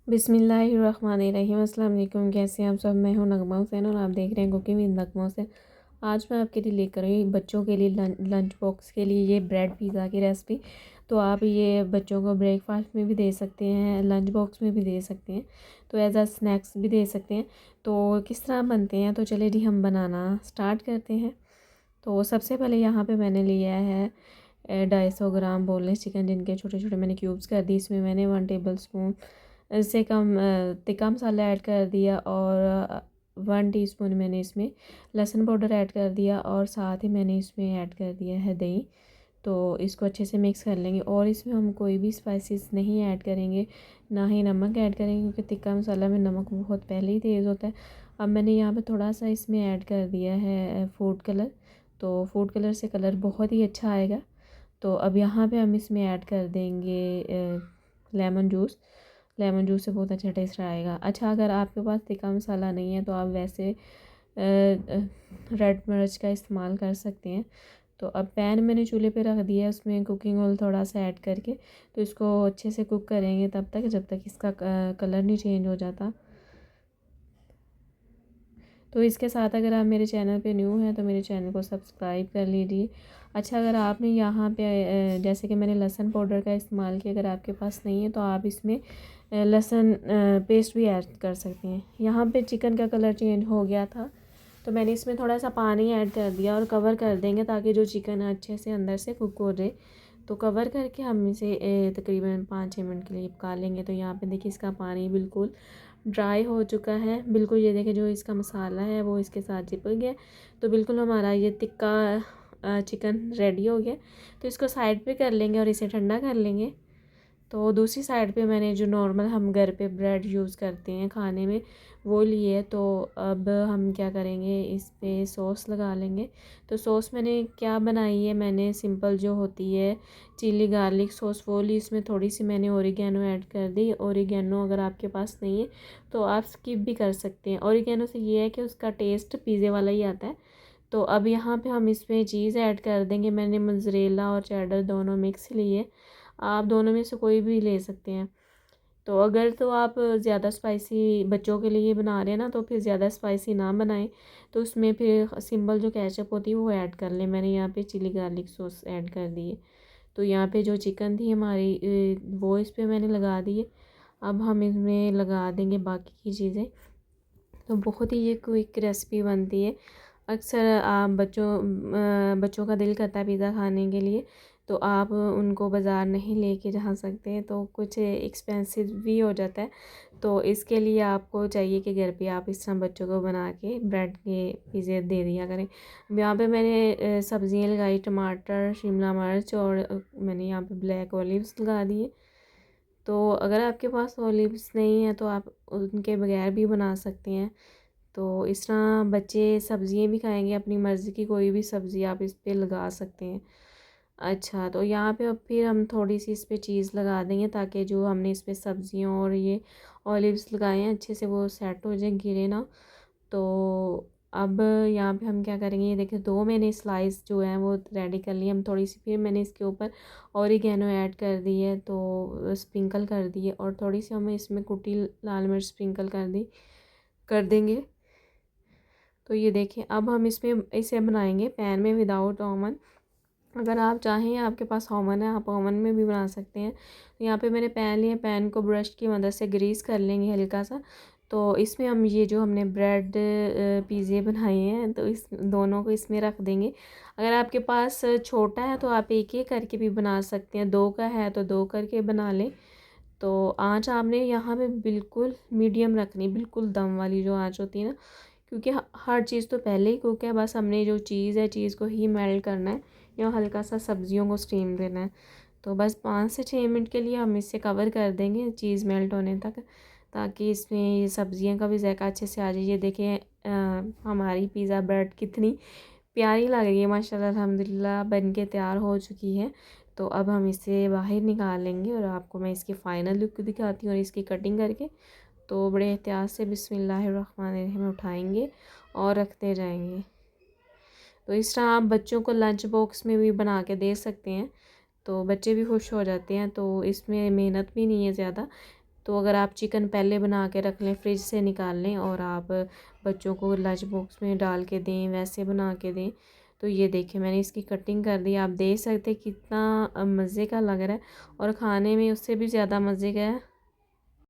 बिस्मिल्लाहिर्रहमानिर्रहीम। अस्सलाम वालेकुम। कैसे हैं आप सब? मैं हूं नगमा हुसैन और आप देख रहे हैं कुकिंग विद नगमा हुसैन। आज मैं आपके लिए लेकर आई हूं बच्चों के लिए लंच बॉक्स के लिए ये ब्रेड पिज़्ज़ा की रेसिपी। तो आप ये बच्चों को ब्रेकफास्ट में भी दे सकते हैं, लंच बॉक्स में भी दे सकते हैं, तो एज आ स्नैक्स भी दे सकते हैं। तो किस तरह बनते हैं, तो चले जी हम बनाना स्टार्ट करते हैं। तो सबसे पहले यहाँ पर मैंने लिया है 250 ग्राम बोनलेस चिकन, जिनके छोटे छोटे मैंने क्यूब्स कर दिए। इसमें मैंने 1 टेबल स्पून से कम तिक्का मसाला ऐड कर दिया और 1 टीस्पून मैंने इसमें लहसुन पाउडर ऐड कर दिया और साथ ही मैंने इसमें ऐड कर दिया है दही। तो इसको अच्छे से मिक्स कर लेंगे और इसमें हम कोई भी स्पाइसेस नहीं ऐड करेंगे, ना ही नमक ऐड करेंगे, क्योंकि तिक्का मसाला में नमक बहुत पहले ही तेज़ होता है। अब मैंने यहाँ पे थोड़ा सा इसमें ऐड कर दिया है फूड कलर। तो फूड कलर से कलर बहुत ही अच्छा आएगा। तो अब यहाँ पे हम इसमें ऐड कर देंगे लेमन जूस। लेमन जूस से बहुत अच्छा टेस्ट आएगा। अच्छा, अगर आपके पास तिक्का मसाला नहीं है तो आप वैसे रेड मिर्च का इस्तेमाल कर सकते हैं। तो अब पैन मैंने चूल्हे पे रख दिया है, उसमें कुकिंग ऑयल थोड़ा सा ऐड करके तो इसको अच्छे से कुक करेंगे तब तक जब तक इसका कलर नहीं चेंज हो जाता। तो इसके साथ अगर आप मेरे चैनल पे न्यू हैं तो मेरे चैनल को सब्सक्राइब कर लीजिए। अच्छा, अगर आपने यहाँ पे जैसे कि मैंने लहसुन पाउडर का इस्तेमाल किया, अगर आपके पास नहीं है तो आप इसमें लहसुन पेस्ट भी ऐड कर सकते हैं। यहाँ पे चिकन का कलर चेंज हो गया था तो मैंने इसमें थोड़ा सा पानी ऐड कर दिया और कवर कर देंगे ताकि जो चिकन है अच्छे से अंदर से कुक हो जाए। तो कवर करके हम इसे तकरीबन 5-6 मिनट के लिए पका लेंगे। तो यहाँ पे देखिए इसका पानी बिल्कुल ड्राई हो चुका है बिल्कुल। ये देखिए जो इसका मसाला है वो इसके साथ चिपक गया। तो बिल्कुल हमारा ये टिक्का चिकन रेडी हो गया। तो इसको साइड पे कर लेंगे और इसे ठंडा कर लेंगे। तो दूसरी साइड पे मैंने जो नॉर्मल हम घर पे ब्रेड यूज़ करते हैं खाने में वो लिए। तो अब हम क्या करेंगे, इस पे सॉस लगा लेंगे। तो सॉस मैंने क्या बनाई है, मैंने सिंपल जो होती है चिली गार्लिक सॉस वो ली। इसमें थोड़ी सी मैंने ओरिगेनो ऐड कर दी। ओरिगेनो अगर आपके पास नहीं है तो आप स्किप भी कर सकते हैं। ओरिगेनो से ये है कि उसका टेस्ट पिज़्ज़े वाला ही आता है। तो अब यहाँ पे हम इसमें चीज़ ऐड कर देंगे। मैंने मोज़रेला और चेडर दोनों मिक्स लिए, आप दोनों में से कोई भी ले सकते हैं। तो अगर तो आप ज़्यादा स्पाइसी बच्चों के लिए बना रहे हैं ना, तो फिर ज़्यादा स्पाइसी ना बनाएं। तो उसमें फिर सिंपल जो केचप होती है वो ऐड कर लें। मैंने यहाँ पे चिली गार्लिक सॉस ऐड कर दी है। तो यहाँ पे जो चिकन थी हमारी वो इस पे मैंने लगा दी है। अब हम इसमें लगा देंगे बाकी की चीज़ें। तो बहुत ही ये क्विक रेसिपी बनती है। अक्सर आप बच्चों का दिल करता है पिज़्ज़ा खाने के लिए, तो आप उनको बाज़ार नहीं लेके जा सकते हैं, तो कुछ एक्सपेंसिव भी हो जाता है। तो इसके लिए आपको चाहिए कि घर पे आप इस तरह बच्चों को बना के ब्रेड के पिज़्ज़े दे दिया करें। यहाँ पे मैंने सब्ज़ियाँ लगाई, टमाटर, शिमला मिर्च और मैंने यहाँ पे ब्लैक ऑलिव्स लगा दिए। तो अगर आपके पास ऑलिव्स नहीं है तो आप उनके बगैर भी बना सकते हैं। तो इस तरह बच्चे सब्ज़ियाँ भी खाएंगे, अपनी मर्ज़ी की कोई भी सब्ज़ी आप इस पे लगा सकते हैं। अच्छा, तो यहाँ पे अब फिर हम थोड़ी सी इस पे चीज़ लगा देंगे ताकि जो हमने इस पे सब्ज़ियाँ और ये ऑलिव्स लगाए हैं अच्छे से वो सेट हो जाए, गिरे ना। तो अब यहाँ पे हम क्या करेंगे, ये देखिए 2 मैंने स्लाइस जो है वो रेडी कर लिए। हम थोड़ी सी फिर मैंने इसके ऊपर ऑरिगेनो ऐड कर दी है, तो स्प्रिंकल कर दी है और थोड़ी सी हमें इसमें कुटी लाल मिर्च स्प्रिंकल कर देंगे। तो ये देखिए अब हम इसमें इसे बनाएंगे पैन में विदाउट ओवन। अगर आप चाहें, आपके पास ओवन है, आप ओवन में भी बना सकते हैं। तो यहाँ पे मैंने पैन लिया, पैन को ब्रश की मदद से ग्रीस कर लेंगे हल्का सा। तो इसमें हम ये जो हमने ब्रेड पिज़्ज़े बनाए हैं तो इस दोनों को इसमें रख देंगे। अगर आपके पास छोटा है तो आप एक एक करके भी बना सकते हैं, 2 का है तो 2 करके बना लें। तो आँच आपने यहाँ पे बिल्कुल मीडियम रखनी, बिल्कुल दम वाली जो आँच होती है ना, क्योंकि हर चीज़ तो पहले ही कुक है, बस हमने जो चीज़ है चीज़ को ही मेल्ट करना है या हल्का सा सब्जियों को स्टीम देना है। तो बस 5 से 6 मिनट के लिए हम इसे कवर कर देंगे चीज़ मेल्ट होने तक, ताकि इसमें ये सब्जियों का भी जायका अच्छे से आ जाए। ये देखें हमारी पिज़्ज़ा ब्रेड कितनी प्यारी लग रही है, माशाल्लाह अल्हम्दुलिल्लाह बन के तैयार हो चुकी है। तो अब हम इसे बाहर निकाल लेंगे और आपको मैं इसकी फ़ाइनल लुक दिखाती हूँ और इसकी कटिंग करके। तो बड़े एहतियात से बिस्मिल्लाहिर्रहमानिर्रहीम उठाएंगे और रखते जाएंगे। तो इस तरह आप बच्चों को लंच बॉक्स में भी बना के दे सकते हैं, तो बच्चे भी खुश हो जाते हैं। तो इसमें मेहनत भी नहीं है ज़्यादा। तो अगर आप चिकन पहले बना के रख लें, फ्रिज से निकाल लें और आप बच्चों को लंच बॉक्स में डाल के दें, वैसे बना के दें। तो ये देखिए मैंने इसकी कटिंग कर दी, आप देख सकते कितना मज़े का लग रहा है और खाने में उससे भी ज़्यादा मज़े का है।